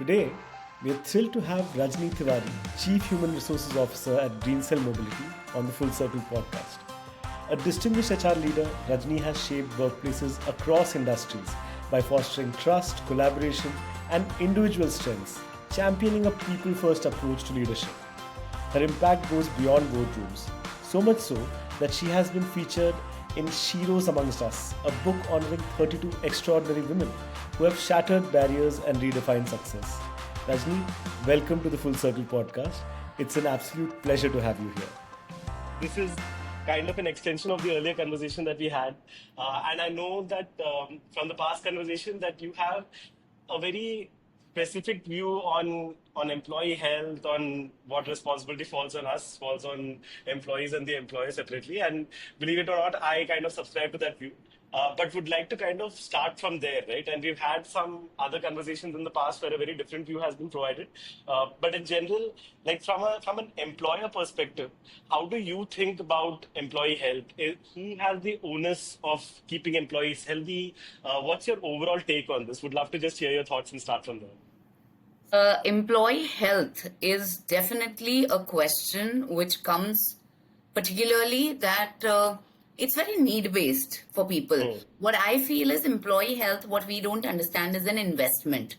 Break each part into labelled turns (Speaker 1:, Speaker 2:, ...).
Speaker 1: Today, we are thrilled to have Rajani Tewari, Chief Human Resources Officer at Greencell Mobility, on the Full Circle podcast. A distinguished HR leader, Rajani has shaped workplaces across industries by fostering trust, collaboration, and individual strengths, championing a people first approach to leadership. Her impact goes beyond boardrooms, so much so that she has been featured in Sheroes Amongst Us, a book honoring 32 extraordinary women who have shattered barriers and redefined success. Rajni, welcome to the Full Circle podcast. It's an absolute pleasure to have you here. This is kind of an extension of the earlier conversation that we had. And I know that from the past conversation that you have a very specific view on employee health, on what responsibility falls on us, falls on employees and the employer separately. And believe it or not, I kind of subscribe to that view. But would like to kind of start from there, right? And we've had some other conversations in the past where a very different view has been provided. But in general, like from an employer perspective, how do you think about employee health? Who has the onus of keeping employees healthy? What's your overall take on this? Would love to just hear your thoughts and start from there.
Speaker 2: Employee health is definitely a question which comes particularly that it's very need-based for people. What I feel is employee health, what we don't understand is an investment.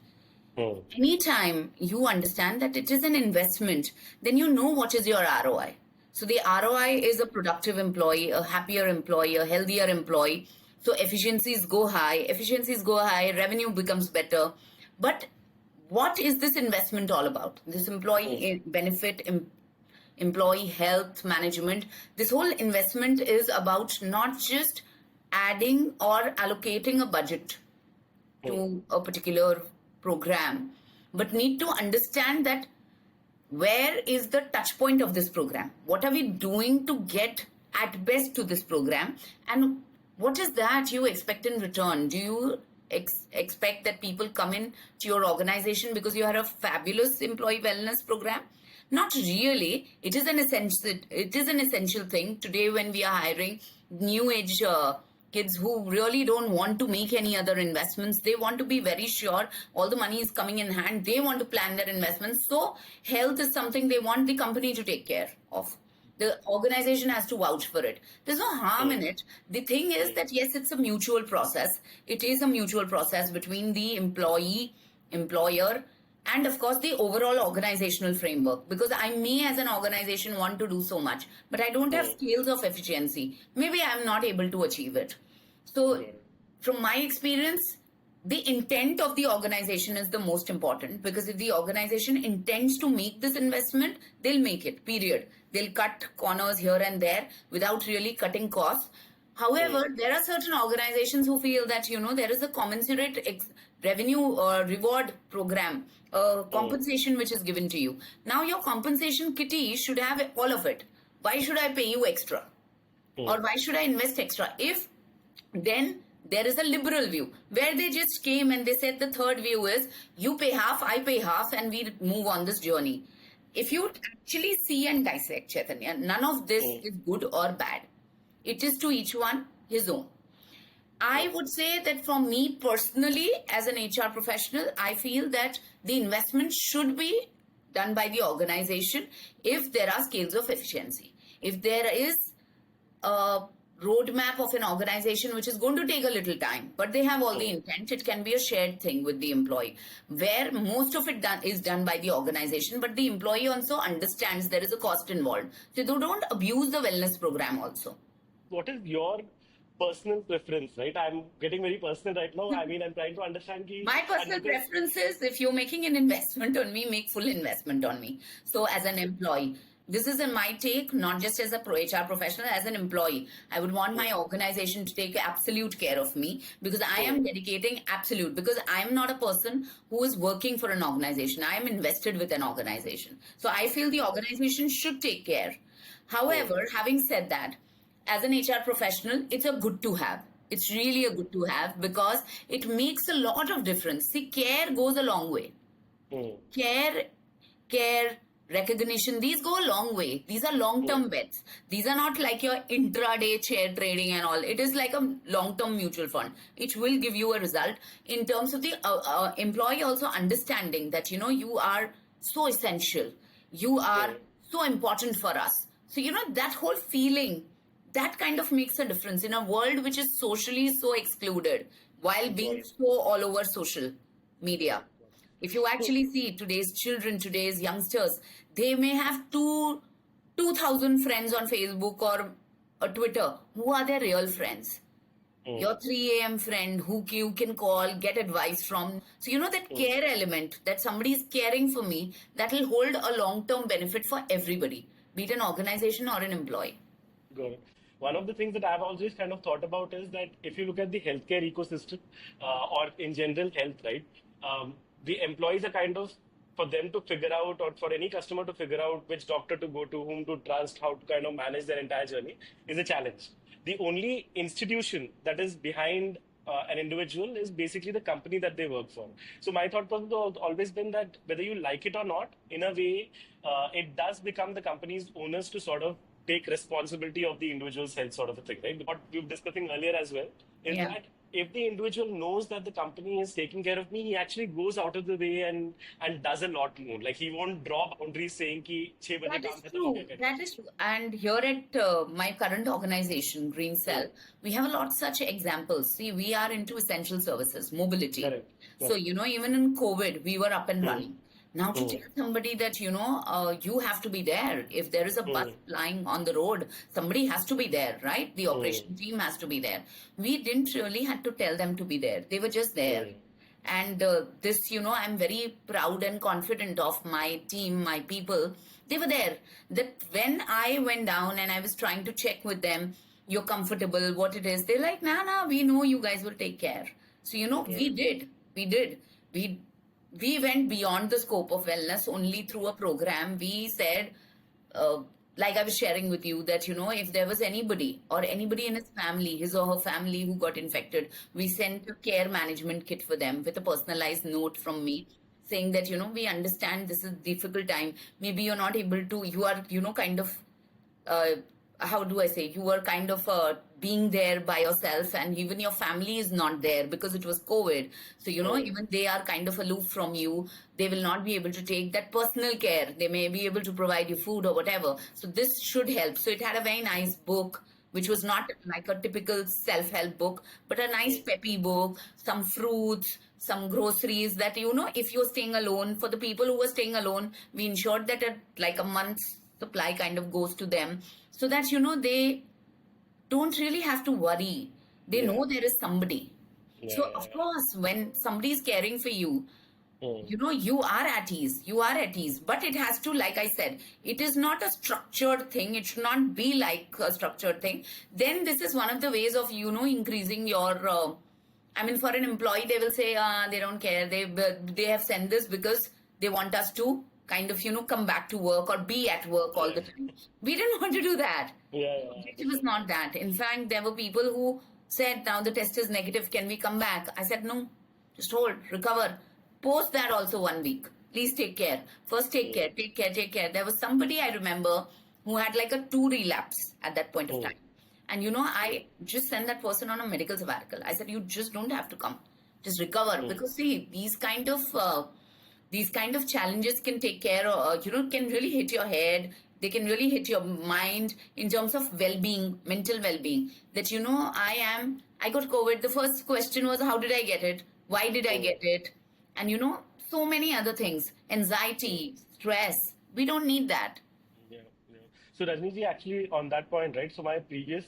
Speaker 2: Anytime you understand that it is an investment, then you know what is your ROI. So the ROI is a productive employee, a happier employee, a healthier employee. So efficiencies go high, revenue becomes better. But what is this investment all about? This employee benefit, employee health management, this whole investment is about not just adding or allocating a budget to a particular program, but need to understand that where is the touch point of this program? What are we doing to get at best to this program? And what is that you expect in return? Do you expect that people come in to your organization because you have a fabulous employee wellness program? Not really. It is an essential thing today when we are hiring new age kids who really don't want to make any other investments. They want to be very sure all the money is coming in hand. They want to plan their investments. So health is something they want the company to take care of. The organization has to vouch for it. There's no harm in it. The thing is that yes, it's a mutual process. It is a mutual process between the employee, employer, and of course the overall organizational framework, because I may as an organization want to do so much, but I don't have scales of efficiency. Maybe I'm not able to achieve it. So from my experience, the intent of the organization is the most important, because if the organization intends to make this investment, they'll make it, period. They'll cut corners here and there without really cutting costs. However, there are certain organizations who feel that, there is a commensurate revenue or reward program, compensation which is given to you. Now your compensation kitty should have all of it. Why should I pay you extra? Or why should I invest extra? If then there is a liberal view where they just came and they said the third view is you pay half, I pay half, and we move on this journey. If you actually see and dissect, Chaitanya, none of this is good or bad. It is to each one his own. I would say that for me personally, as an HR professional, I feel that the investment should be done by the organization if there are scales of efficiency. If there is a roadmap of an organization which is going to take a little time, but they have all the intent, it can be a shared thing with the employee, where most of it is done by the organization, but the employee also understands there is a cost involved. So they don't abuse the wellness program also.
Speaker 1: What is your personal preference, right? I'm getting very personal right now. I mean, I'm trying to understand.
Speaker 2: My personal preference is if you're making an investment on me, make full investment on me. So as an employee, this is my take, not just as a HR professional, as an employee. I would want my organization to take absolute care of me, because I am dedicating absolute, because I am not a person who is working for an organization. I am invested with an organization. So I feel the organization should take care. However, having said that, as an HR professional, it's a good to have. It's really a good to have, because it makes a lot of difference. See, care goes a long way. Care, recognition, these go a long way. These are long-term bets. These are not like your intraday share trading and all. It is like a long-term mutual fund. It will give you a result in terms of the employee also understanding that, you are so essential. You are so important for us. So, that whole feeling, that kind of makes a difference in a world which is socially so excluded while being so all over social media. If you actually see today's children, today's youngsters, they may have 2,000 friends on Facebook or Twitter. Who are their real friends? Your 3 a.m. friend who you can call, get advice from. So, that care element, that somebody is caring for me, that will hold a long-term benefit for everybody, be it an organization or an employee.
Speaker 1: Good. One of the things that I've always kind of thought about is that if you look at the healthcare ecosystem or in general health, right, the employees are kind of, for them to figure out, or for any customer to figure out which doctor to go to, whom to trust, how to kind of manage their entire journey is a challenge. The only institution that is behind an individual is basically the company that they work for. So my thought process has always been that whether you like it or not, in a way, it does become the company's owners to sort of take responsibility of the individual's health, sort of a thing, right? What we were discussing earlier as well is that if the individual knows that the company is taking care of me, he actually goes out of the way and does a lot more. Like he won't draw boundaries saying ki 6 baje
Speaker 2: That
Speaker 1: kaam
Speaker 2: is
Speaker 1: khatam
Speaker 2: true.
Speaker 1: ho gaya.
Speaker 2: That is true. And here at my current organization, Greencell, we have a lot such examples. See, we are into essential services, mobility.
Speaker 1: Correct.
Speaker 2: So, even in COVID, we were up and running. Now to tell somebody that, you have to be there. If there is a bus flying on the road, somebody has to be there, right? The operation team has to be there. We didn't really have to tell them to be there. They were just there. And this, I'm very proud and confident of my team, my people. They were there. That when I went down and I was trying to check with them, you're comfortable, what it is. They're like, nah, we know you guys will take care. So, we did. We went beyond the scope of wellness only through a program. We said, like I was sharing with you, that, if there was anybody or anybody in his family, his or her family who got infected, we sent a care management kit for them with a personalized note from me saying that, we understand this is a difficult time. Maybe you're not able to, you are, kind of, how do I say, you were kind of being there by yourself, and even your family is not there because it was COVID. So, even they are kind of aloof from you. They will not be able to take that personal care. They may be able to provide you food or whatever. So this should help. So it had a very nice book, which was not like a typical self-help book, but a nice peppy book, some fruits, some groceries that, if you're staying alone, for the people who were staying alone, we ensured that like a month's supply kind of goes to them, so that, they don't really have to worry. They know there is somebody. So, of course, when somebody is caring for you, you are at ease. You are at ease. But it has to, like I said, it is not a structured thing. It should not be like a structured thing. Then this is one of the ways of, increasing your... for an employee, they will say, they don't care. They have sent this because they want us to kind of, come back to work or be at work all the time. We didn't want to do that. It was not that. In fact, there were people who said, now the test is negative, can we come back? I said, no, just hold, recover. Post that also 1 week. Please take care. First take care. There was somebody I remember who had like a 2 relapse at that point of time. And, I just sent that person on a medical sabbatical. I said, you just don't have to come. Just recover. Because see, these kind of challenges can take care of, can really hit your head. They can really hit your mind in terms of well-being, mental well-being. That, I got COVID. The first question was, how did I get it? Why did I get it? And, so many other things. Anxiety, stress. We don't need that.
Speaker 1: So Rajni ji, actually on that point, right? So my previous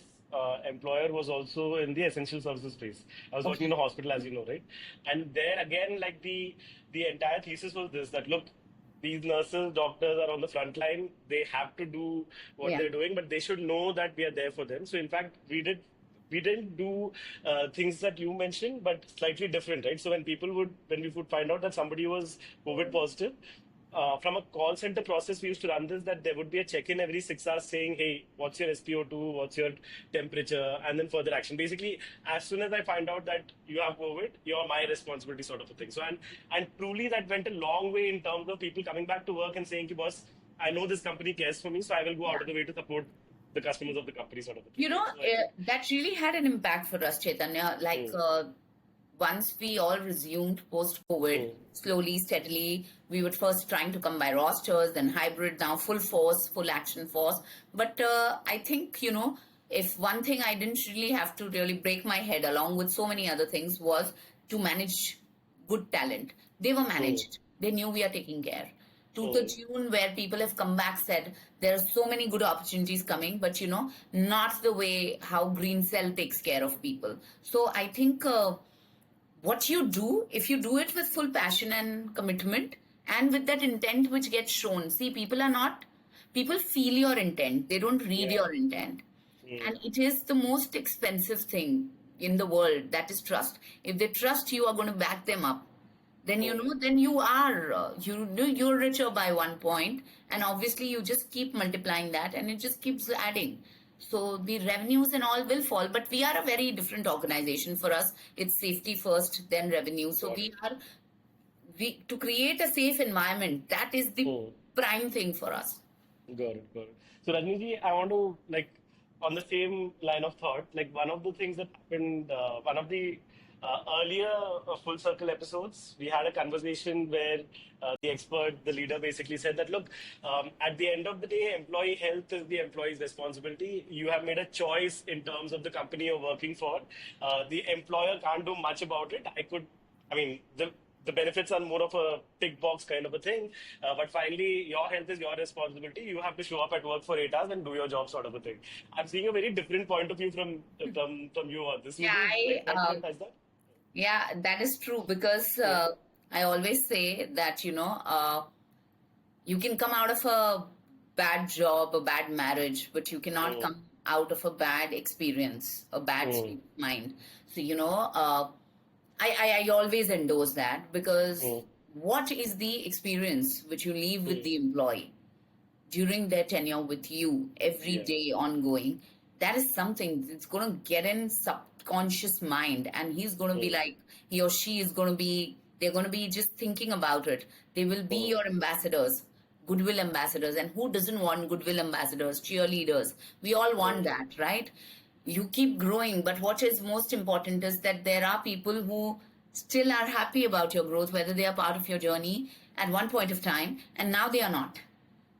Speaker 1: employer was also in the essential services space. I was working in a hospital, as you know, right? And there again, like the entire thesis was this, that look, these nurses, doctors are on the front line. They have to do what they're doing, but they should know that we are there for them. So in fact, we didn't do things that you mentioned, but slightly different, right? So when we would find out that somebody was COVID positive, from a call center process, we used to run this, that there would be a check-in every 6 hours saying, hey, what's your SpO2, what's your temperature, and then further action. Basically, as soon as I find out that you have COVID, you're my responsibility, sort of a thing. So, and truly that went a long way in terms of people coming back to work and saying, boss,
Speaker 3: I know this company cares for me, so I will go out of the way to support the customers of the company, sort of a thing.
Speaker 2: You know,
Speaker 3: So I think,
Speaker 2: that really had an impact for us, Chaitanya. Like, once we all resumed post-COVID, slowly, steadily, we were first trying to come by rosters, then hybrid, now full force, full action force. But I think, you know, if one thing I didn't really have to really break my head along with so many other things was to manage good talent. They were managed. They knew we are taking care. To the tune where people have come back said there are so many good opportunities coming, but you know, not the way how Greencell takes care of people. So I think what you do, if you do it with full passion and commitment and with that intent which gets shown, see, people feel your intent, they don't read
Speaker 3: yeah.
Speaker 2: your intent. And it is the most expensive thing in the world, that is trust. If they trust you are going to back them up, then you know, then you are you're richer by one point, and obviously you just keep multiplying that and it just keeps adding. So the revenues and all will fall, but we are a very different organization. For us, it's safety first, then revenue. So we to create a safe environment, that is the prime thing for us.
Speaker 3: Got it, got it. So Rajniji, I want to like on the same line of thought, like one of the things that happened, one of the earlier full circle episodes, we had a conversation where the expert, the leader, basically said that look, at the end of the day, employee health is the employee's responsibility. You have made a choice in terms of the company you're working for. The employer can't do much about it. I mean, the benefits are more of a tick box kind of a thing. But finally, your health is your responsibility. You have to show up at work for 8 hours and do your job, sort of a thing. I'm seeing a very different point of view from you on this.
Speaker 2: Yeah, yeah, that is true, because I always say that, you know, you can come out of a bad job, a bad marriage, but you cannot come out of a bad experience, a bad state of mind. So, you know, I always endorse that, because what is the experience which you leave with the employee during their tenure with you every day ongoing? That is something that's going to get in subconscious mind, and he's going to be like, he or she is going to be, they're going to be just thinking about it. They will be your ambassadors, goodwill ambassadors. And who doesn't want goodwill ambassadors, cheerleaders? We all want that, right? You keep growing, but what is most important is that there are people who still are happy about your growth, whether they are part of your journey at one point of time and now they are not.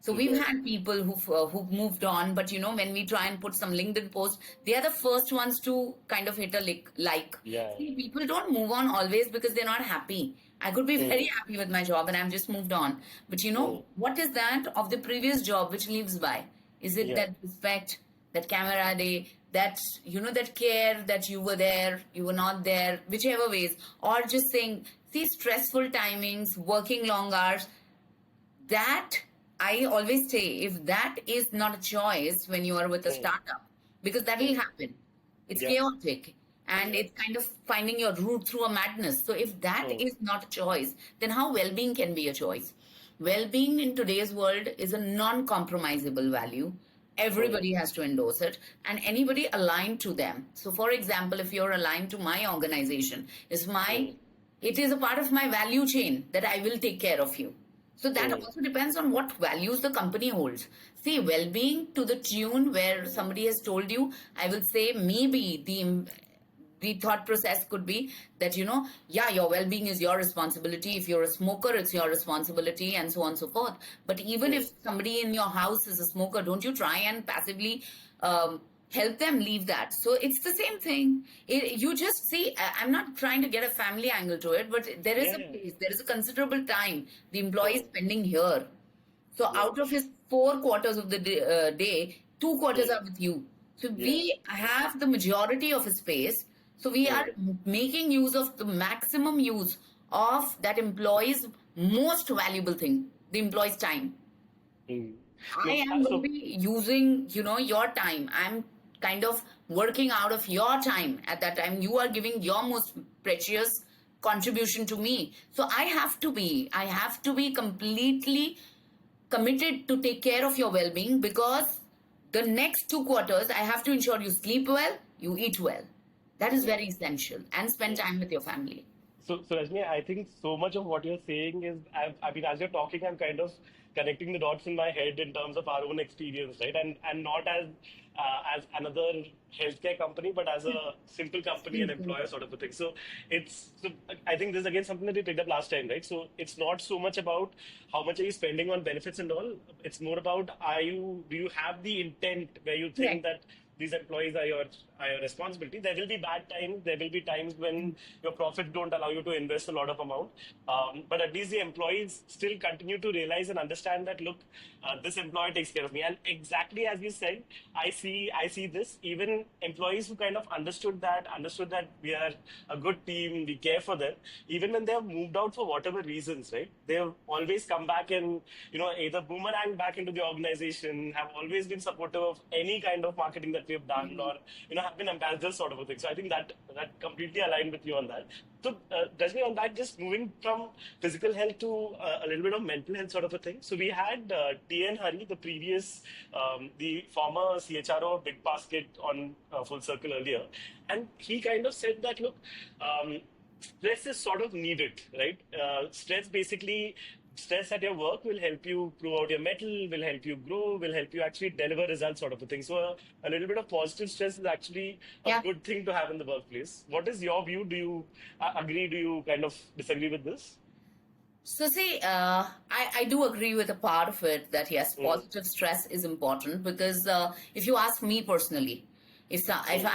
Speaker 2: So we've had people who've moved on, but you know, when we try and put some LinkedIn post, they are the first ones to kind of hit a like.
Speaker 3: Yeah.
Speaker 2: See, people don't move on always because they're not happy. I could be very happy with my job and I've just moved on. But you know, what is that of the previous job which leaves by? Is it that respect, that camaraderie, that, you know, that care that you were there, you were not there, whichever ways, or just saying, see, stressful timings, working long hours, that I always say, if that is not a choice when you are with a startup, because that will happen. It's chaotic and it's kind of finding your route through a madness. So if that is not a choice, then how well-being can be a choice? Well-being in today's world is a non-compromisable value. Everybody has to endorse it, and anybody aligned to them. So for example, if you're aligned to my organization, it is a part of my value chain that I will take care of you. So that also depends on what values the company holds. See, well-being to the tune where somebody has told you, I will say maybe the thought process could be that, you know, yeah, your well-being is your responsibility. If you're a smoker, it's your responsibility, and so on and so forth. But even if somebody in your house is a smoker, don't you try and passively help them leave that. So it's the same thing. You just see, I'm not trying to get a family angle to it, but there is a place, there is a considerable time the employee is spending here. So out of his 4 quarters of the day, 2 quarters are with you. So we have the majority of his space. So we are making use of the maximum use of that employee's most valuable thing, the employee's time. I am going to be using, you know, your time. I'm kind of working out of your time at that time. You are giving your most precious contribution to me. So I have to be completely committed to take care of your well-being, because the next 2 quarters, I have to ensure you sleep well, you eat well. That is very essential, and spend time with your family.
Speaker 3: So Rajni, I think so much of what you're saying is, I mean, as you're talking, I'm kind of connecting the dots in my head in terms of our own experience, right? And not as another healthcare company, but as a simple company and
Speaker 2: Simple.
Speaker 3: employer sort of a thing. So I think this is again something that we picked up last time, right? So it's not so much about how much are you spending on benefits and all. It's more about do you have the intent where you think
Speaker 2: Correct.
Speaker 3: that these employees are your responsibility. There will be bad times. There will be times when your profits don't allow you to invest a lot of amount. But at least the employees still continue to realize and understand that, look, this employer takes care of me. And exactly as you said, I see this. Even employees who kind of understood that we are a good team, we care for them. Even when they have moved out for whatever reasons, right? They have always come back and either boomerang back into the organization, have always been supportive of any kind of marketing that we have done, or have been ambassadors sort of a thing. So I think that completely aligned with you on that. So Rajni, on that, just moving from physical health to a little bit of mental health sort of a thing. So we had TN Hari, the former CHRO of Big Basket on Full Circle earlier, and he kind of said that, look, stress is sort of needed, right? Stress at your work will help you prove out your mettle, will help you grow, will help you actually deliver results sort of a thing. So a little bit of positive stress is actually a
Speaker 2: Yeah.
Speaker 3: good thing to have in the workplace. What is your view? Do you agree? Do you kind of disagree with this?
Speaker 2: So see, I do agree with a part of it that yes,
Speaker 3: Mm,
Speaker 2: positive stress is important because if you ask me personally, if
Speaker 3: mm,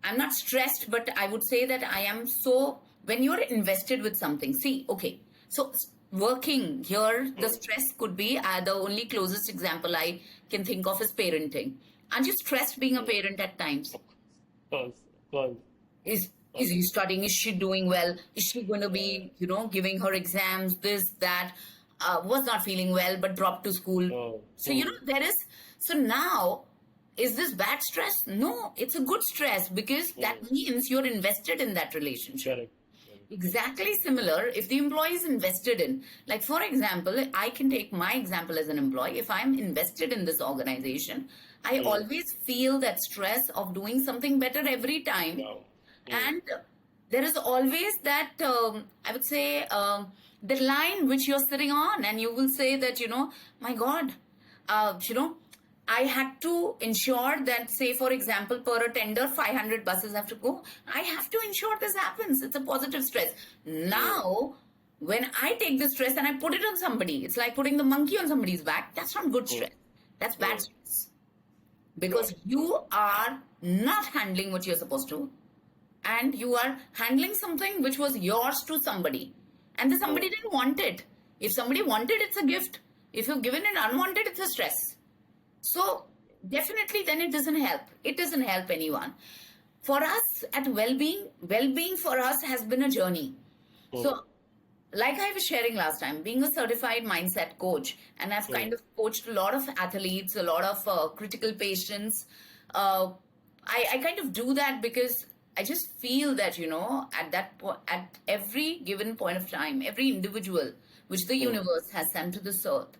Speaker 2: I'm not stressed, but I would say that I am so, when you're invested with something, see, okay, so working here, the
Speaker 3: mm.
Speaker 2: stress could be the only closest example I can think of is parenting. Aren't you stressed being a parent at times?
Speaker 3: Cause, cause,
Speaker 2: Is he studying? Is she doing well? Is she going to be, giving her exams, this, that? Was not feeling well, but dropped to school. So, there is, so now, is this bad stress? No, it's a good stress because that means you're invested in that relationship.
Speaker 3: correct. Correct.
Speaker 2: Exactly similar if the employee is invested in. Like, for example, I can take my example as an employee. If I'm invested in this organization, I
Speaker 3: Mm,
Speaker 2: always feel that stress of doing something better every time.
Speaker 3: wow. Mm,
Speaker 2: And there is always that, I would say, the line which you're sitting on, and you will say that, my God, uh, you know, I had to ensure that, say, for example, per a tender, 500 buses have to go. I have to ensure this happens. It's a positive stress.
Speaker 3: mm,
Speaker 2: Now, when I take the stress and I put it on somebody, it's like putting the monkey on somebody's back. That's not good
Speaker 3: mm,
Speaker 2: stress. That's bad
Speaker 3: mm.
Speaker 2: stress.
Speaker 3: Got
Speaker 2: Because
Speaker 3: it.
Speaker 2: you are not handling what you're supposed to, and you are handling something which was yours to somebody, and the
Speaker 3: Mm,
Speaker 2: somebody didn't want it. If somebody wanted, it's a gift. If you've given it unwanted, it's a stress. So definitely then it doesn't help anyone. For us at well-being for us has been a journey.
Speaker 3: mm,
Speaker 2: So like I was sharing last time, being a certified mindset coach, and I've
Speaker 3: mm,
Speaker 2: kind of coached a lot of athletes, a lot of critical patients. Uh, I kind of do that because I just feel that at every given point of time, every individual which the
Speaker 3: mm,
Speaker 2: universe has sent to this earth,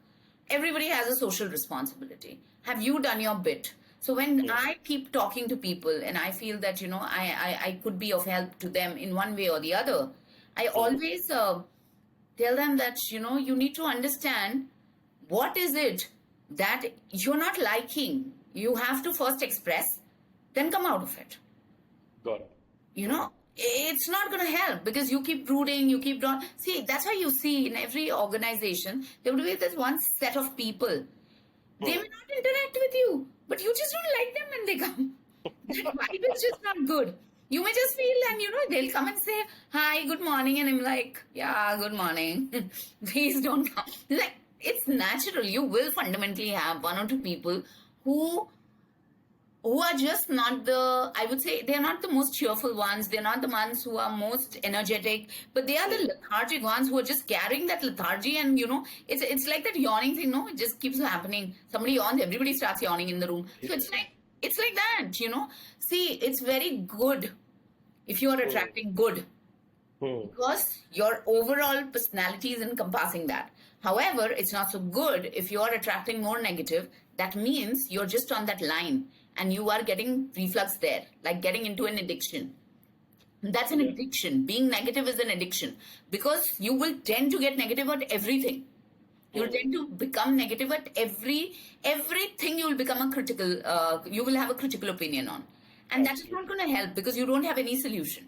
Speaker 2: everybody has a social responsibility. Have you done your bit? So when
Speaker 3: mm,
Speaker 2: I keep talking to people and I feel that I could be of help to them in one way or the other, I
Speaker 3: mm,
Speaker 2: always tell them that you need to understand what is it that you're not liking. You have to first express, then come out of it.
Speaker 3: got it.
Speaker 2: you
Speaker 3: Mm,
Speaker 2: know it's not going to help because you keep brooding, you keep doing. See, that's why you see in every organization there will be this one set of people. They
Speaker 3: mm,
Speaker 2: may not interact with you, but you just don't like them when they come. That vibe is just not good. You may just feel, and they'll come and say, "Hi, good morning," and I'm like, "Yeah, good morning." Please don't come. Like, it's natural. You will fundamentally have one or two people who are just not the, I would say, they're not the most cheerful ones. They're not the ones who are most energetic, but they are the
Speaker 3: mm.
Speaker 2: lethargic ones who are just carrying that lethargy. And it's like that yawning thing. No, it just keeps happening. Somebody yawns, everybody starts yawning in the room. So it's like that. See, it's very good if you are
Speaker 3: Mm,
Speaker 2: attracting good,
Speaker 3: mm.
Speaker 2: because your overall personality is encompassing that. However, it's not so good if you are attracting more negative. That means you're just on that line and you are getting reflux there, like getting into an addiction. That's an
Speaker 3: Yeah.
Speaker 2: addiction. Being negative is an addiction because you will tend to get negative at everything. You'll tend to become negative at everything. You will become a critical. You will have a critical opinion on, and that is not
Speaker 3: Absolutely.
Speaker 2: going to help because you don't have any solution.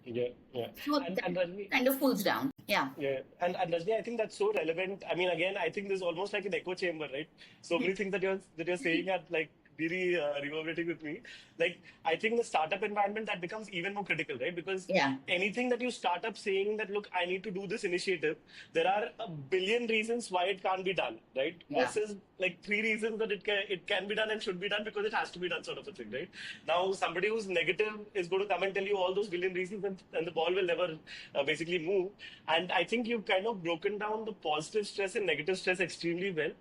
Speaker 3: Yeah, yeah.
Speaker 2: So
Speaker 3: And
Speaker 2: that
Speaker 3: Rajni,
Speaker 2: kind of pulls down. Yeah.
Speaker 3: yeah, and Rajni, I think that's so relevant. I mean, again, I think there's almost like an echo chamber, right? So many things that you're saying are like really reverberating with me. Like, I think the startup environment that becomes even more critical, right? Because
Speaker 2: Yeah.
Speaker 3: anything that you start up saying that, look, I need to do this initiative, there are a billion reasons why it can't be done, right?
Speaker 2: Yeah.
Speaker 3: Versus like three reasons that it can be done and should be done because it has to be done, sort of a thing, right? Now, somebody who's negative is going to come and tell you all those billion reasons, and the ball will never basically move. And I think you've kind of broken down the positive stress and negative stress extremely well.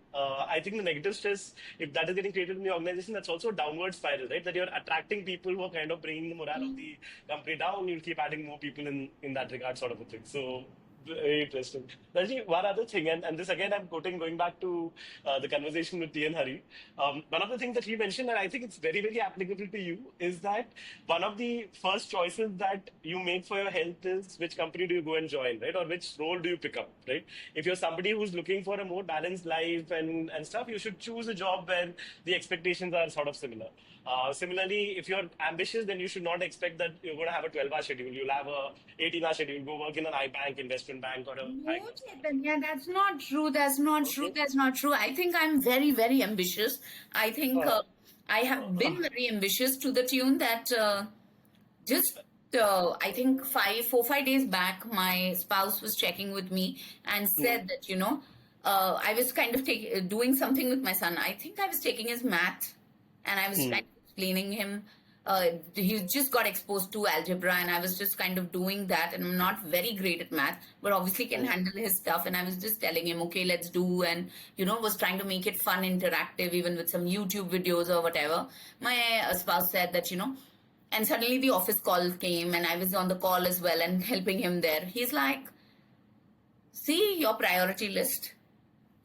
Speaker 3: I think the negative stress, if that is getting created in the organization, that's also a downward spiral, right? That you're attracting people who are kind of bringing the morale of the company down. You'll keep adding more people in that regard, sort of a thing. So very interesting. Rajni, one other thing, and this again I'm quoting, going back to the conversation with T and Hari. One of the things that he mentioned, and I think it's very, very applicable to you, is that one of the first choices that you make for your health is which company do you go and join, right? Or which role do you pick up, right? If you're somebody who's looking for a more balanced life and stuff, you should choose a job where the expectations are sort of similar. Similarly, if you're ambitious, then you should not expect that you're going to have a 12-hour schedule. You'll have a 18-hour schedule. Go work in an iBank, investment bank, or a
Speaker 2: No,
Speaker 3: bank.
Speaker 2: Chetan, yeah, that's not true. That's not true.
Speaker 3: Okay.
Speaker 2: That's not true. I think I'm very, very ambitious. I think
Speaker 3: Uh,
Speaker 2: I have been very ambitious to the tune that just I think 4 5 days back, my spouse was checking with me and said that I was kind of doing something with my son. I think I was taking his math, and I was trying to explaining him. He just got exposed to algebra, and I was just kind of doing that. And I'm not very great at math, but obviously can handle his stuff. And I was just telling him, okay, let's do, and was trying to make it fun, interactive, even with some YouTube videos or whatever. My spouse said that and suddenly the office call came, and I was on the call as well and helping him there. He's like, see your priority list.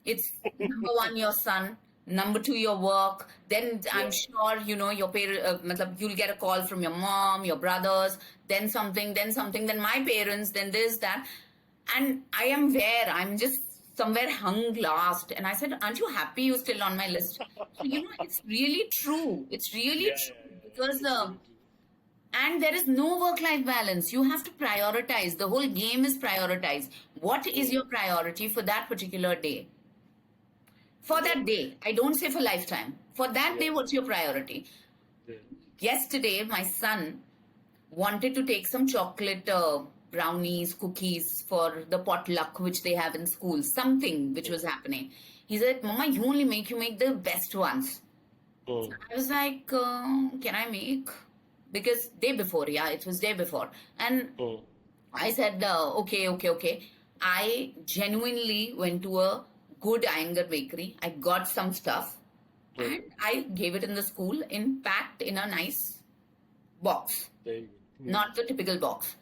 Speaker 2: It's number one, your son. Number two, your work. Then I'm sure, your parents, you'll get a call from your mom, your brothers, then something, then my parents, then this, that. And I am where I'm just somewhere hung last. And I said, aren't you happy you're still on my list? So, it's really true. It's really
Speaker 3: yeah,
Speaker 2: true
Speaker 3: yeah, yeah.
Speaker 2: because
Speaker 3: It's really true.
Speaker 2: and there is no work-life balance. You have to prioritize. The whole game is prioritize. What is your priority for that particular day? For that day. I don't say for lifetime. For that day, what's your priority?
Speaker 3: Yeah.
Speaker 2: Yesterday, my son wanted to take some chocolate brownies, cookies for the potluck which they have in school. Something which was happening. He said, Mama, you make the best ones.
Speaker 3: Mm.
Speaker 2: I was like, can I make? Because day before, it was day before. And
Speaker 3: Mm.
Speaker 2: I said, okay. I genuinely went to a good Iyengar bakery. I got some stuff and I gave it in the school, packed in a nice box,
Speaker 3: Very good.
Speaker 2: not the typical box.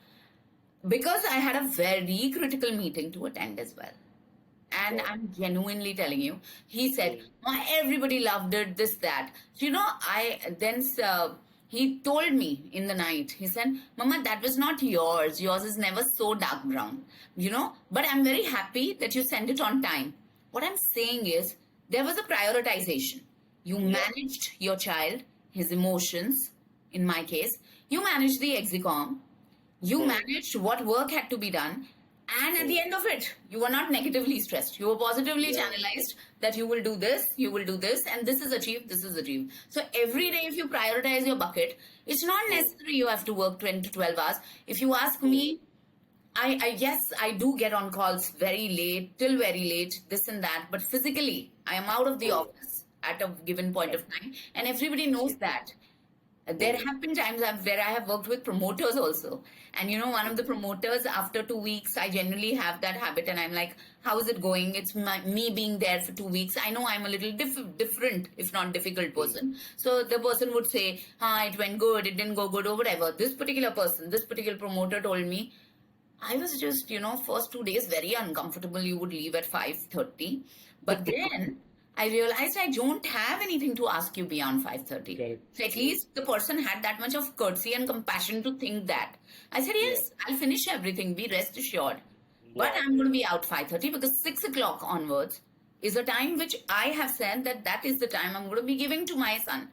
Speaker 2: Because I had a very critical meeting to attend as well. And I'm genuinely telling you, he said, "Ma, everybody loved it, this, that." So, he told me in the night, he said, Mama, that was not yours. Yours is never so dark brown, but I'm very happy that you sent it on time. What I'm saying is, there was a prioritization. You managed your child, his emotions, in my case. You managed the execom. You managed what work had to be done. And at the end of it, you were not negatively stressed. You were positively channelized that you will do this, and this is achieved, this is achieved. So every day, if you prioritize your bucket, it's not necessary you have to work 10 to 12 hours. If you ask me, yes, I do get on calls very late, till very late, this and that. But physically, I am out of the office at a given point of time. And everybody knows that. There have been times where I have worked with promoters also. And one of the promoters, after 2 weeks, I generally have that habit and I'm like, how is it going? It's me being there for 2 weeks. I know I'm a little different, if not difficult person. So the person would say, it went good, it didn't go good, or whatever. This particular promoter told me, I was just, first 2 days very uncomfortable. You would leave at 5:30. But then I realized I don't have anything to ask you beyond 5:30.
Speaker 3: Correct.
Speaker 2: So at least the person had that much of courtesy and compassion to think that. I said, yes, I'll finish everything. Be rest assured. But I'm going to be out 5:30 because 6 o'clock onwards is a time which I have said that is the time I'm going to be giving to my son.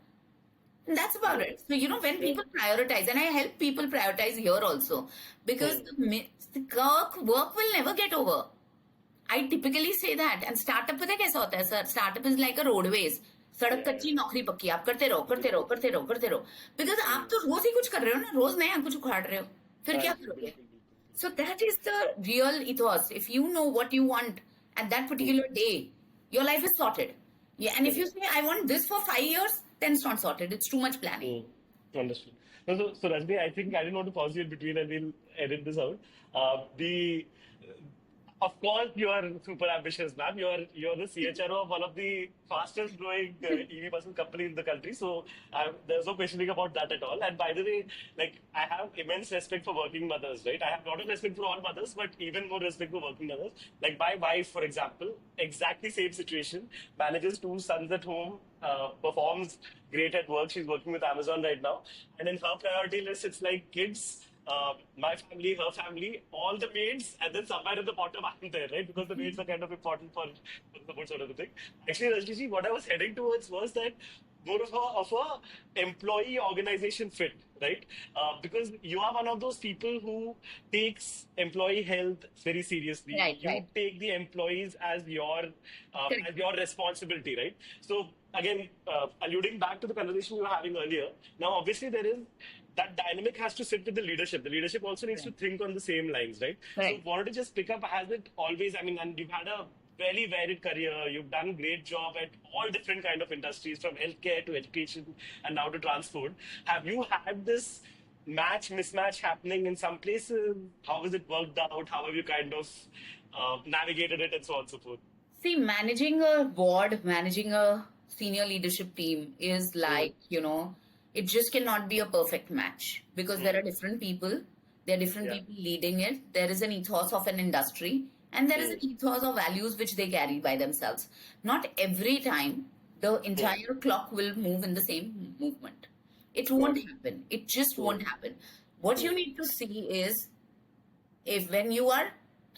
Speaker 2: And that's about it. So, when people prioritize, and I help people prioritize here also, because the work will never get over. I typically say that. And startup पता है कैसा होता है sir? Startup is like a roadways. सड़क कच्ची नौकरी पक्की आप करते रहो बिकॉज आप तो रोज ही कुछ कर रहे हो ना, रोज नया कुछ उखाड़ रहे हो, फिर क्या करोगे? So that is the real ethos. If you know what you want at that particular day, your life is sorted. Yeah, and if you say I want this for 5 years, then it's not sorted. It's too much planning.
Speaker 3: Understood. So Rajni, I think I didn't want to pause you in between, and we'll edit this out. Of course, you are super ambitious, ma'am. You're the CHRO of one of the fastest growing EV bus company in the country. So there's no questioning about that at all. And by the way, like, I have immense respect for working mothers, right? I have a lot of respect for all mothers, but even more respect for working mothers. Like my wife, for example, exactly same situation, manages 2 sons at home, performs great at work. She's working with Amazon right now. And in her priority list, it's like kids, my family, her family, all the maids, and then somewhere at the bottom I'm there, right? Because the maids are kind of important for support sort of the thing. Actually, Rajni, what I was heading towards was that more of a employee organization fit, right? Because you are one of those people who takes employee health very seriously.
Speaker 2: Right,
Speaker 3: you
Speaker 2: right.
Speaker 3: take the employees as your responsibility, right? So again, alluding back to the conversation we were having earlier, now obviously there is that dynamic has to sit with the leadership. The leadership also needs to think on the same lines, right?
Speaker 2: Right.
Speaker 3: So wanted to just pick up, has it always, I mean, and you've had a very varied career. You've done a great job at all different kind of industries, from healthcare to education and now to transport. Have you had this mismatch happening in some places? How has it worked out? How have you kind of navigated it and so on and so forth?
Speaker 2: See, managing a board, managing a senior leadership team is like, it just cannot be a perfect match because there are different people. There are different people leading it. There is an ethos of an industry and there is an ethos of values which they carry by themselves. Not every time the entire clock will move in the same movement. It won't happen. It just won't happen. What you need to see is, if when you are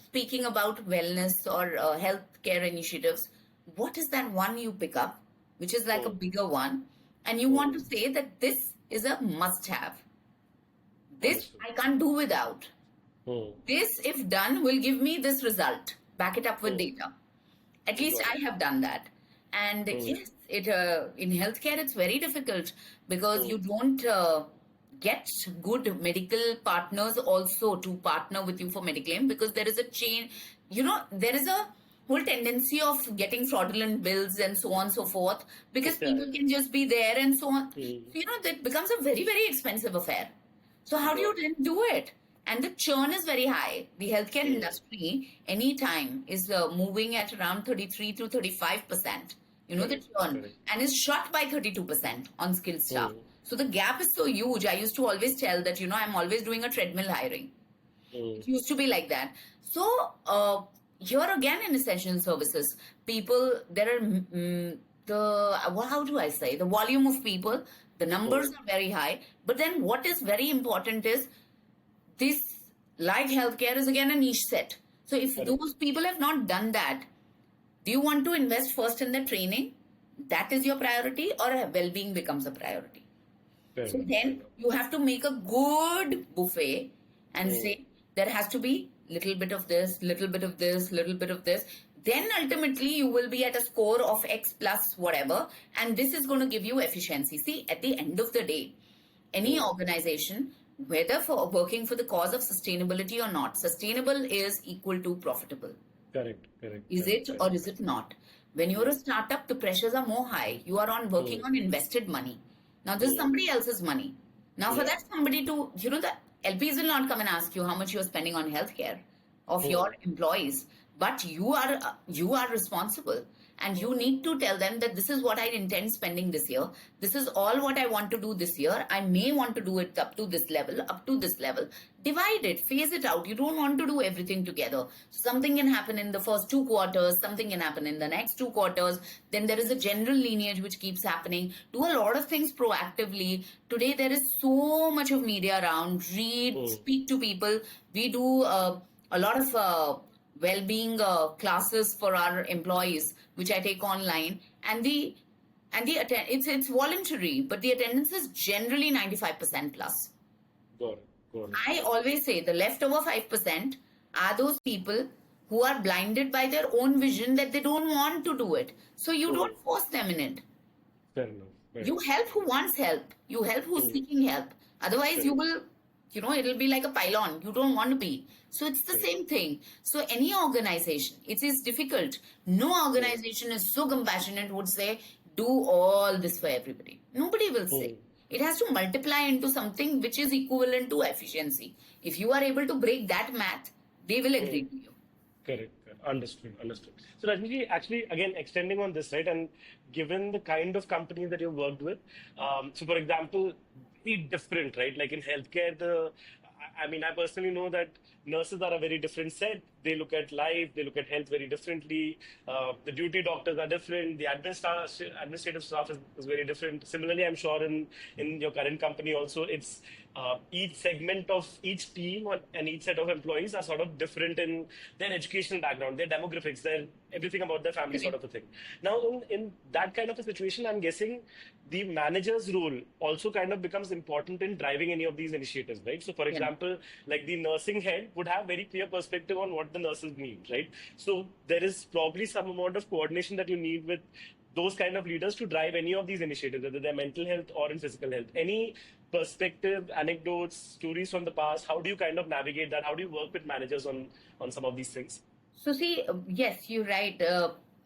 Speaker 2: speaking about wellness or healthcare initiatives, what is that one you pick up, which is like a bigger one, and you want to say that this is a must-have. This I can't do without. This, if done, will give me this result. Back it up with data. At least I have done that. And yes, it in healthcare, it's very difficult because you don't get good medical partners also to partner with you for mediclaim, because there is a chain, there is a whole tendency of getting fraudulent bills and so on and so forth, because people can just be there and so on. So, that becomes a very, very expensive affair. So how do you then do it? And the churn is very high. The healthcare industry, anytime, is moving at around 33 to 35%. The churn, and is shot by 32% on skilled staff. So the gap is so huge. I used to always tell that, I'm always doing a treadmill hiring. It used to be like that. So here again in essential services, people, there are, how do I say, the volume of people, the numbers are very high. But then what is very important is, this, like healthcare, is again a niche set. So if those people have not done that, do you want to invest first in the training? That is your priority, or well-being becomes a priority? So then you have to make a good buffet and say there has to be little bit of this, little bit of this, little bit of this. Then ultimately you will be at a score of X plus whatever, and this is going to give you efficiency. See, at the end of the day, any organization, whether for working for the cause of sustainability or not, sustainable is equal to profitable.
Speaker 3: Correct.
Speaker 2: Is it or is it not? When you're a startup, the pressures are more high. You are working on invested money. Now this is somebody else's money. Now for that somebody to, the LPs will not come and ask you how much you're spending on healthcare of your employees, but you are responsible. And you need to tell them that this is what I intend spending this year. This is all what I want to do this year. I may want to do it up to this level, up to this level. Divide it, phase it out. You don't want to do everything together. Something can happen in the first 2 quarters, something can happen in the next 2 quarters. Then there is a general lineage which keeps happening. Do a lot of things proactively. Today there is so much of media around. Read, speak to people. We do a lot of well-being classes for our employees, which I take online, and the it's voluntary, but the attendance is generally 95% plus.
Speaker 3: Got it. Got it.
Speaker 2: I always say the leftover 5% are those people who are blinded by their own vision that they don't want to do it. So you don't force them in it.
Speaker 3: Fair enough. Fair
Speaker 2: You help who wants help. You help who's seeking help. Otherwise, you will, it'll be like a pylon. You don't want to be. So it's the same thing. So any organization, it is difficult. No organization is so compassionate would say, do all this for everybody. Nobody will say. It has to multiply into something which is equivalent to efficiency. If you are able to break that math, they will agree to you.
Speaker 3: Correct. Understood. So Rajni, actually, again, extending on this, right, and given the kind of companies that you've worked with, so for example, very different, right? Like in healthcare, I personally know that nurses are a very different set. They look at life, they look at health very differently. The duty doctors are different. The administrative staff is very different. Similarly, I'm sure in your current company also, it's each segment of each team and each set of employees are sort of different in their educational background, their demographics, their everything about their family sort of a thing. Now, in that kind of a situation, I'm guessing the manager's role also kind of becomes important in driving any of these initiatives, right? So, for example, like the nursing head would have very clear perspective on what the nurses need, right? So, there is probably some amount of coordination that you need with those kind of leaders to drive any of these initiatives, whether they're mental health or in physical health. Any perspective, anecdotes, stories from the past? How do you kind of navigate that? How do you work with managers on some of these things?
Speaker 2: So see, yes, you're right.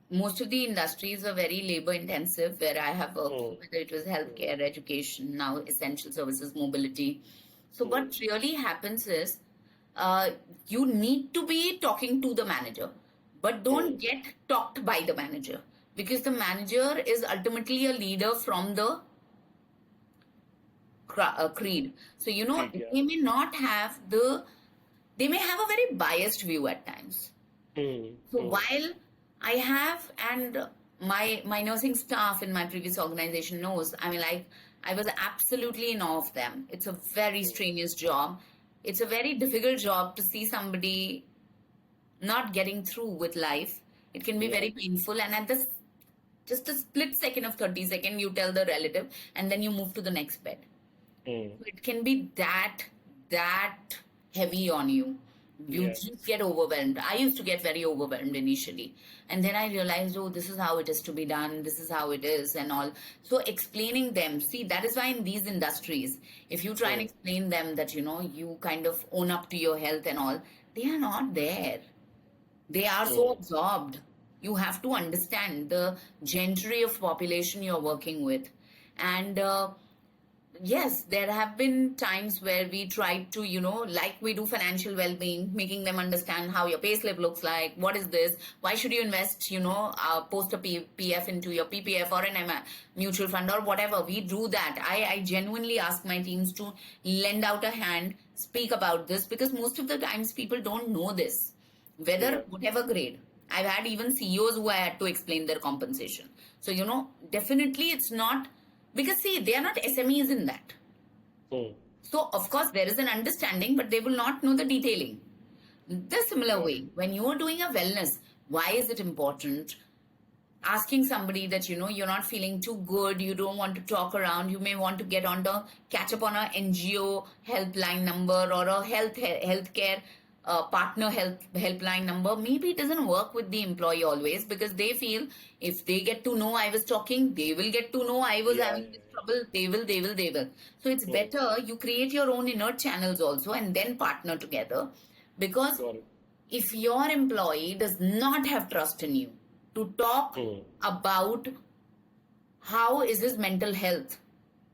Speaker 2: Most of the industries are very labor intensive where I have worked, whether it was healthcare, education, now essential services, mobility. So what really happens is you need to be talking to the manager, but don't get talked by the manager, because the manager is ultimately a leader from the creed. So, they may not have they may have a very biased view at times. So while I have, and my nursing staff in my previous organization knows, I was absolutely in awe of them. It's a very strenuous job. It's a very difficult job to see somebody not getting through with life. It can be very painful. And at this, just a split second of 30 seconds, you tell the relative and then you move to the next bed. So it can be that heavy on you. You just get overwhelmed. I used to get very overwhelmed initially. And then I realized, this is how it is to be done. This is how it is and all. So explaining them, see, that is why in these industries, if you try and explain them that, you kind of own up to your health and all, they are not there. They are so absorbed. You have to understand the gentry of population you're working with. And yes, there have been times where we tried to, like we do financial well-being, making them understand how your payslip looks like, what is this, why should you invest, post a PF into your PPF or an mutual fund or whatever. We do that. I genuinely ask my teams to lend out a hand, speak about this, because most of the times people don't know this, whatever grade. I've had even CEOs who I had to explain their compensation. So, definitely it's not. Because see, they are not SMEs in that. So, of course, there is an understanding, but they will not know the detailing. The similar way, when you are doing a wellness, why is it important? Asking somebody that, you're not feeling too good, you don't want to talk around, you may want to catch up on a NGO helpline number or a healthcare partner helpline number. Maybe it doesn't work with the employee always, because they feel if they get to know I was talking, they will get to know I was having this trouble. They will. So it's better you create your own inner channels also and then partner together, because if your employee does not have trust in you to talk about how is his mental health,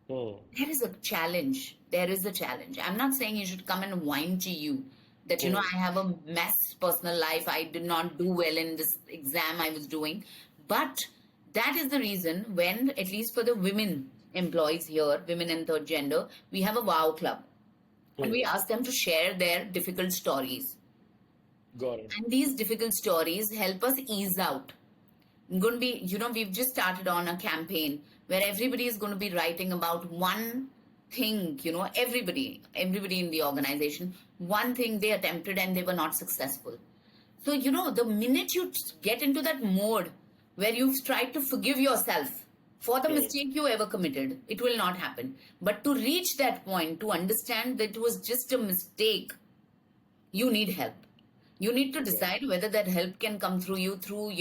Speaker 2: there is a challenge. I'm not saying he should come and whine to you that, I have a mess personal life. I did not do well in this exam I was doing. But that is the reason when, at least for the women employees here, women and third gender, we have a wow club. And we ask them to share their difficult stories.
Speaker 3: Got it.
Speaker 2: And these difficult stories help us ease out. Going to be, we've just started on a campaign where everybody is going to be writing about one thing, everybody in the organization, one thing they attempted and they were not successful. So, the minute you get into that mode where you've tried to forgive yourself for the mistake you ever committed, it will not happen. But to reach that point, to understand that it was just a mistake, you need help. You need to decide whether that help can come through you through,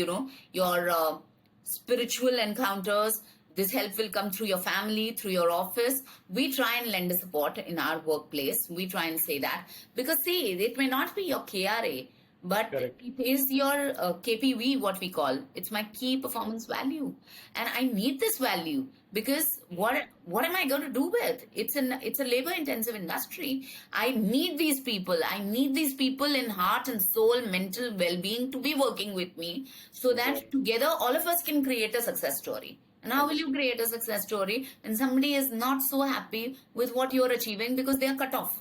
Speaker 2: your spiritual encounters. This help will come through your family, through your office. We try and lend a support in our workplace. We try and say that. Because see, it may not be your KRA, but
Speaker 3: Correct.
Speaker 2: it is your KPV, what we call. It's my key performance value. And I need this value because what am I going to do with? It's a labor intensive industry. I need these people. I need these people in heart and soul, mental well-being to be working with me so that together all of us can create a success story. And how will you create a success story when somebody is not so happy with what you're achieving because they are cut off?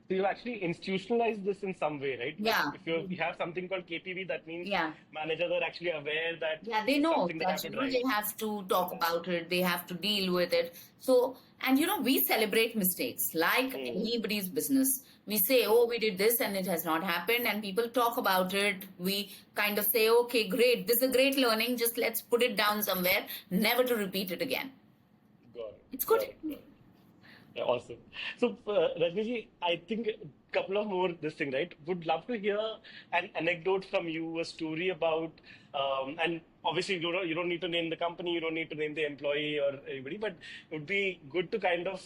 Speaker 3: So you actually institutionalize this in some way, right?
Speaker 2: Yeah.
Speaker 3: If you have something called KPV, that means
Speaker 2: Yeah.
Speaker 3: managers are actually aware that
Speaker 2: Yeah, they
Speaker 3: it's
Speaker 2: know
Speaker 3: something they have
Speaker 2: that
Speaker 3: to drive.
Speaker 2: they have to talk about it, they have to deal with it. So, and we celebrate mistakes like anybody's business. We say, oh, we did this and it has not happened, and people talk about it. We kind of say, okay, great, this is a great learning, just let's put it down somewhere, never to repeat it again.
Speaker 3: Got it.
Speaker 2: It's good.
Speaker 3: Got it. Got it. Yeah, awesome. So, Rajni, I think a couple of more this thing, right? Would love to hear an anecdote from you, a story about, and obviously you don't need to name the company, you don't need to name the employee or anybody, but it would be good to kind of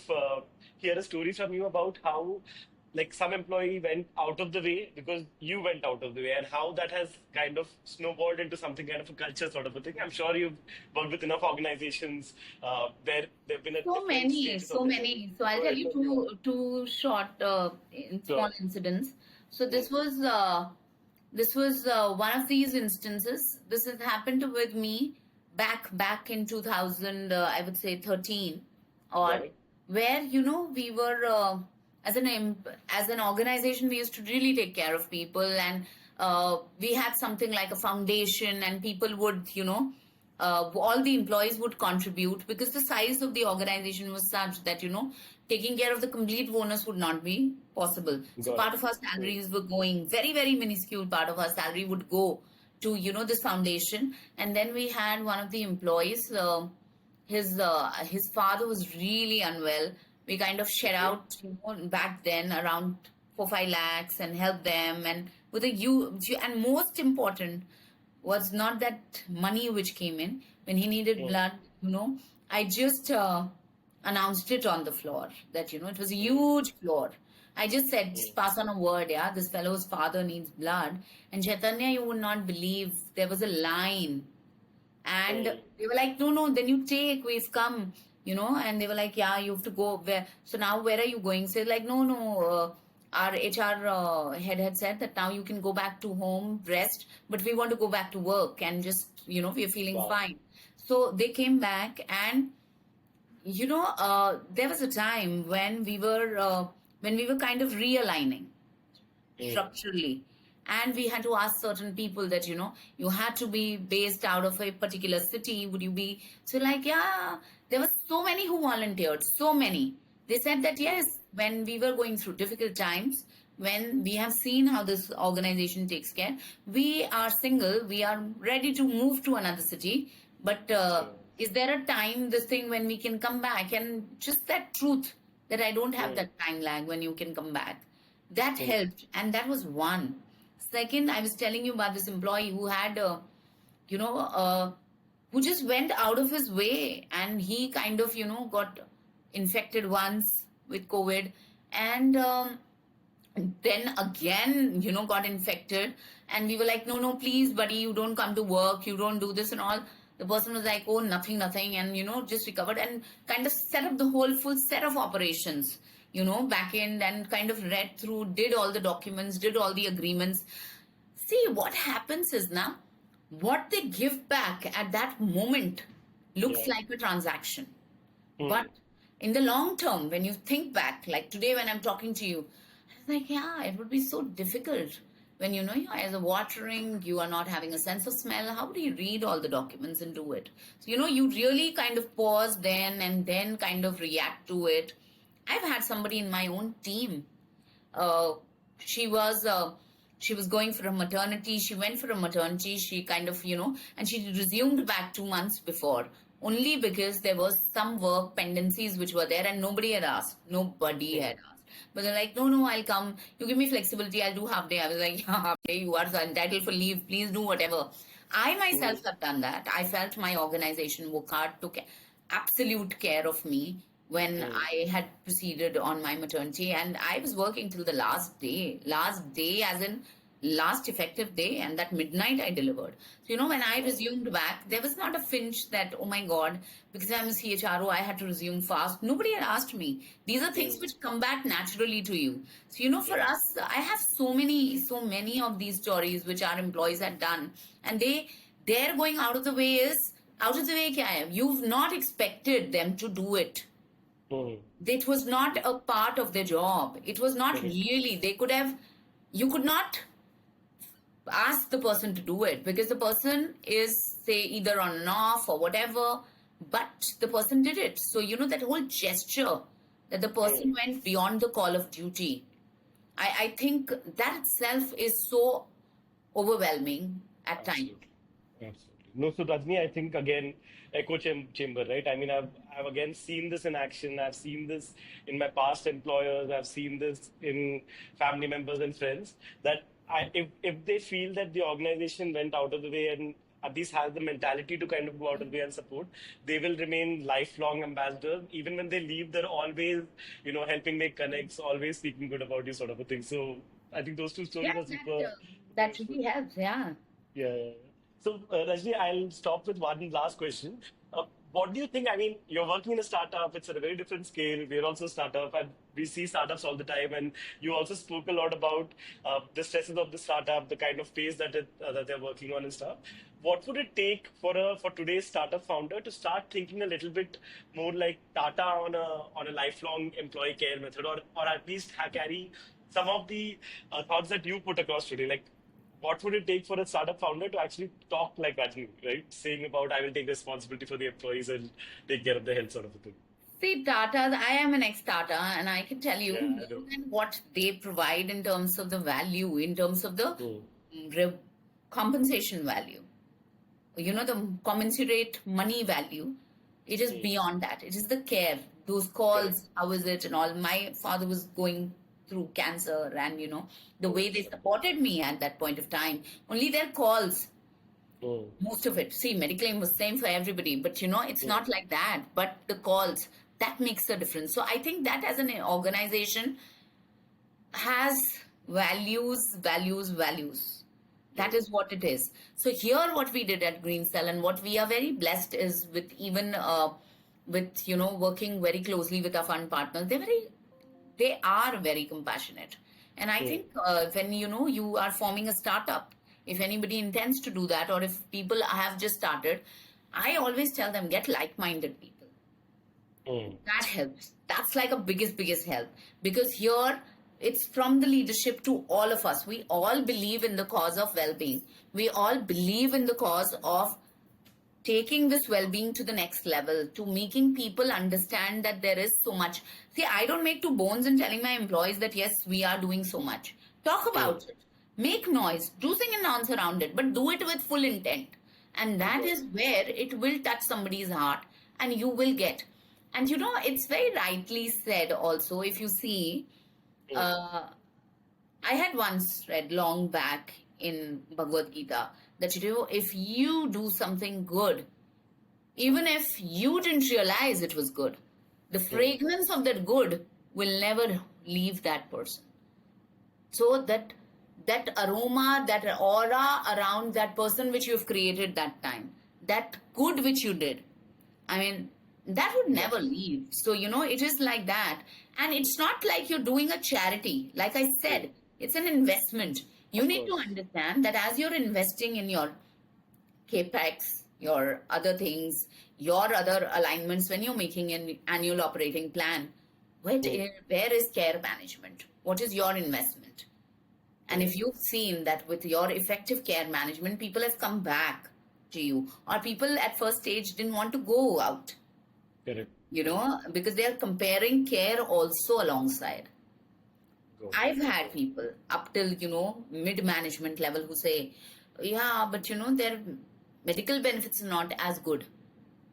Speaker 3: hear a story from you about how, like, some employee went out of the way because you went out of the way, and how that has kind of snowballed into something kind of a culture sort of a thing. I'm sure you've worked with enough organizations where there've been
Speaker 2: So many. So I'll tell you two short small incidents. So this was one of these instances. This has happened with me back in 2000, I would say 13, or where we were as an organization, we used to really take care of people, and we had something like a foundation, and people would all the employees would contribute because the size of the organization was such that taking care of the complete bonus would not be possible. So part of our salaries were going, very very minuscule part of our salary would go to this foundation. And then we had one of the employees, his father was really unwell. We kind of shed out back then around 4-5 lakhs and helped them, and with a huge, and most important was not that money which came in when he needed blood. I just announced it on the floor that it was a huge floor. I just said, just pass on a word, yeah, this fellow's father needs blood. And Chaitanya, you would not believe, there was a line, and they were like, no, then you take, we've come. And they were like, yeah, you have to go where. So now where are you going? So like, no, our HR head had said that now you can go back to home, rest, but we want to go back to work and just, we are feeling fine. So they came back, and, there was a time when we were kind of realigning structurally. And we had to ask certain people that, you had to be based out of a particular city. Would you be? So like, yeah, there were so many who volunteered, so many. They said that, yes, when we were going through difficult times, when we have seen how this organization takes care, we are single, we are ready to move to another city. But is there a time, this thing, when we can come back? And just that truth that I don't have that time lag when you can come back. That helped. And that was one. Second, I was telling you about this employee who had, who just went out of his way, and he kind of, got infected once with COVID, and then again, got infected. And we were like, no, please, buddy, you don't come to work, you don't do this and all. The person was like, oh, nothing, and, just recovered and kind of set up the whole full set of operations. Back end, and kind of read through, did all the documents, did all the agreements. See, what happens is now, what they give back at that moment looks
Speaker 3: Yeah.
Speaker 2: like a transaction.
Speaker 3: Hmm.
Speaker 2: But in the long term, when you think back, like today when I'm talking to you, I was like, yeah, it would be so difficult when your eyes are watering, you are not having a sense of smell. How do you read all the documents and do it? So, you really kind of pause then and then kind of react to it. I've had somebody in my own team. Uh, she was she was going for a maternity. She went for a maternity. She kind of and she resumed back 2 months before, only because there was some work pendencies which were there and nobody had asked. Nobody
Speaker 3: Hmm.
Speaker 2: had asked. But they're like, no, no, I'll come. You give me flexibility. I'll do half day. I was like, yeah, half day. You are entitled for leave. Please do whatever. I
Speaker 3: Hmm.
Speaker 2: myself have done that. I felt my organization worked hard, took absolute care of me when
Speaker 3: Hmm.
Speaker 2: I had proceeded on my maternity, and I was working till the last day as in last effective day, and that midnight I delivered. So, when I
Speaker 3: Wow.
Speaker 2: resumed back, there was not a finch that, oh my God, because I'm a CHRO, I had to resume fast. Nobody had asked me. These are things
Speaker 3: Hmm.
Speaker 2: which come back naturally to you. So, for
Speaker 3: Yeah.
Speaker 2: us, I have so many of these stories which our employees had done, and they're going out of the way is out of the way kya hai? You've not expected them to do it.
Speaker 3: Hmm.
Speaker 2: It was not a part of their job. It was not
Speaker 3: Correct.
Speaker 2: really. You could not ask the person to do it because the person is, say, either on and off or whatever, but the person did it. So, that whole gesture that the
Speaker 3: Hmm.
Speaker 2: person went beyond the call of duty, I think that itself is so overwhelming at times.
Speaker 3: Absolutely. Absolutely. No, so Rajni, I think again, echo chamber, right? I mean, I've again seen this in action. I've seen this in my past employers. I've seen this in family members and friends. That if they feel that the organization went out of the way and at least has the mentality to kind of go out of the way and support, they will remain lifelong ambassadors. Even when they leave, they're always, helping make connects, always speaking good about you, sort of a thing. So I think those two
Speaker 2: Yeah,
Speaker 3: stories are super
Speaker 2: that
Speaker 3: useful.
Speaker 2: really helps. Yeah.
Speaker 3: Yeah. Yeah, yeah. So, Rajni, I'll stop with one last question. What do you think? I mean, you're working in a startup, it's at a very different scale. We're also a startup, and we see startups all the time. And you also spoke a lot about the stresses of the startup, the kind of pace that they're working on and stuff. What would it take for today's startup founder to start thinking a little bit more like Tata on a lifelong employee care method, or at least carry some of the thoughts that you put across today? Like, what would it take for a startup founder to actually talk like Rajni, right? Saying about, I will take responsibility for the employees and take care of the health, sort of a thing.
Speaker 2: See, Tata, I am an ex-Tata, and I can tell you
Speaker 3: Yeah, I know.
Speaker 2: more than what they provide in terms of the value, in terms of the
Speaker 3: Hmm.
Speaker 2: re- compensation value, the commensurate money value. It is
Speaker 3: Hmm.
Speaker 2: beyond that. It is the care, those
Speaker 3: Correct.
Speaker 2: calls, how is it, and all. My father was going through cancer, and the
Speaker 3: Oh,
Speaker 2: way they
Speaker 3: sorry.
Speaker 2: supported me at that point of time, only their calls,
Speaker 3: Hmm.
Speaker 2: most of it. See, Mediclaim was same for everybody, but it's
Speaker 3: Hmm.
Speaker 2: not like that. But the calls, that makes a difference. So I think that as an organization has values. That
Speaker 3: Hmm.
Speaker 2: is what it is. So here, what we did at Greencell and what we are very blessed is with even with working very closely with our fund partners. They are very compassionate, and I
Speaker 3: Hmm.
Speaker 2: think when you are forming a startup, if anybody intends to do that, or if people have just started, I always tell them get like-minded people.
Speaker 3: Hmm.
Speaker 2: That helps. That's like a biggest help, because here it's from the leadership to all of us. We all believe in the cause of well-being. We all believe in the cause of taking this well-being to the next level, to making people understand that there is so much. See, I don't make two bones in telling my employees that yes, we are doing so much. Talk
Speaker 3: Hmm.
Speaker 2: about it, make noise, do sing and dance around it, but do it with full intent. And that
Speaker 3: Got
Speaker 2: is
Speaker 3: it.
Speaker 2: where it will touch somebody's heart, and you will get. And it's very rightly said also, if you see,
Speaker 3: Hmm.
Speaker 2: uh, I had once read long back in Bhagavad Gita that if you do something good, even if you didn't realize it was good, the
Speaker 3: Hmm.
Speaker 2: fragrance of that good will never leave that person. So that aroma, that aura around that person which you've created that time, that good which you did, I mean, that would
Speaker 3: Yeah.
Speaker 2: never leave. So, it is like that. And it's not like you're doing a charity. Like I
Speaker 3: Hmm.
Speaker 2: said, it's an investment. You
Speaker 3: Of
Speaker 2: need to
Speaker 3: course.
Speaker 2: understand that as you're investing in your capex, your other things, your other alignments when you're making an annual operating plan. Where is care management? What is your investment? And if you've seen that with your effective care management, people have come back to you, or people at first stage didn't want to go out,
Speaker 3: Correct.
Speaker 2: because they are comparing care also alongside.
Speaker 3: Go.
Speaker 2: I've had people up till, mid management level who say, yeah, but their medical benefits are not as good.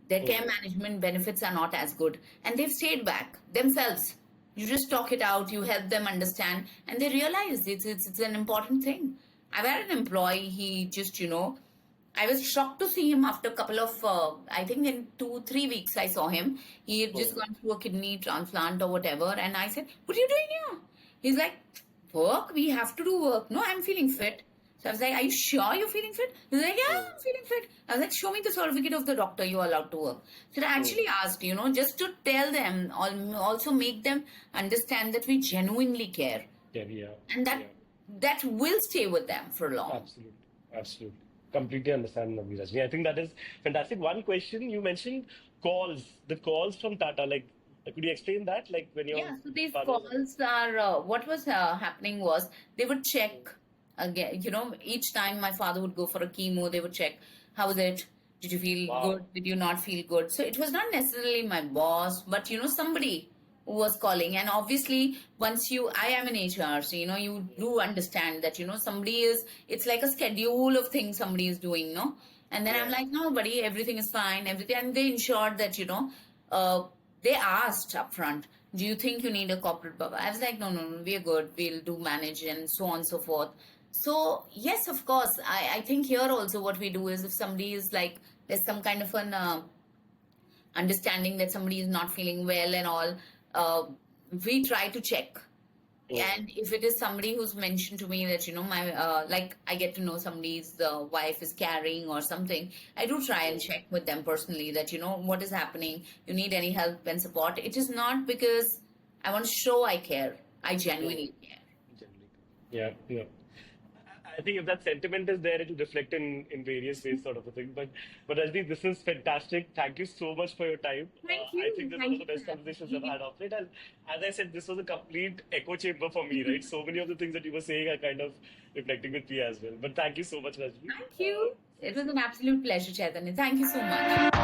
Speaker 2: Their care management benefits are not as good. And they've stayed back themselves. You just talk it out, you help them understand, and they realize it's an important thing. I've had an employee, he just, I was shocked to see him after a couple of, I think in 2-3 weeks I saw him. He had just gone through a kidney transplant or whatever. And I said, what are you doing here? He's like, work, we have to do work. No, I'm feeling fit. So I was like, are you sure you're feeling fit? He's like, yeah, I'm feeling fit. I was like, show me the certificate of the doctor you are allowed to work. So I actually asked, just to tell them, also make them understand that we genuinely care.
Speaker 3: Yeah.
Speaker 2: And that will stay with them for long.
Speaker 3: Absolutely. Completely understand, Rajani. I think that is fantastic. One question you mentioned, the calls from Tata, like, could you explain that? Like when you're...
Speaker 2: Yeah, so these calls are, what was happening was they would check again, each time my father would go for a chemo, they would check, how was it? Did you feel good? Did you not feel good? So it was not necessarily my boss, but, somebody who was calling. And obviously, I am in HR, so, you do understand that, somebody it's like a schedule of things somebody is doing, no? And then I'm like, no, buddy, everything is fine, everything. And they ensured that, they asked upfront, do you think you need a corporate bubble? I was like, no, we're good. We'll do manage and so on and so forth. So, yes, of course, I think here also what we do is if somebody is like, there's some kind of an understanding that somebody is not feeling well and all, we try to check. And if it is somebody who's mentioned to me that, my, like I get to know somebody's wife is carrying or something, I do try and check with them personally that, what is happening? You need any help and support? It is not because I want to show I care. I genuinely care.
Speaker 3: Yeah. I think if that sentiment is there, it will reflect in various ways, sort of a thing. But Rajni, this is fantastic. Thank you so much for your time.
Speaker 2: Thank you.
Speaker 3: I think this is one of the best conversations I've had of late. And as I said, this was a complete echo chamber for me, right? So many of the things that you were saying are kind of reflecting with me as well. But thank you so much, Rajni.
Speaker 2: Thank you. It was an absolute pleasure, Chaitanya. Thank you so much.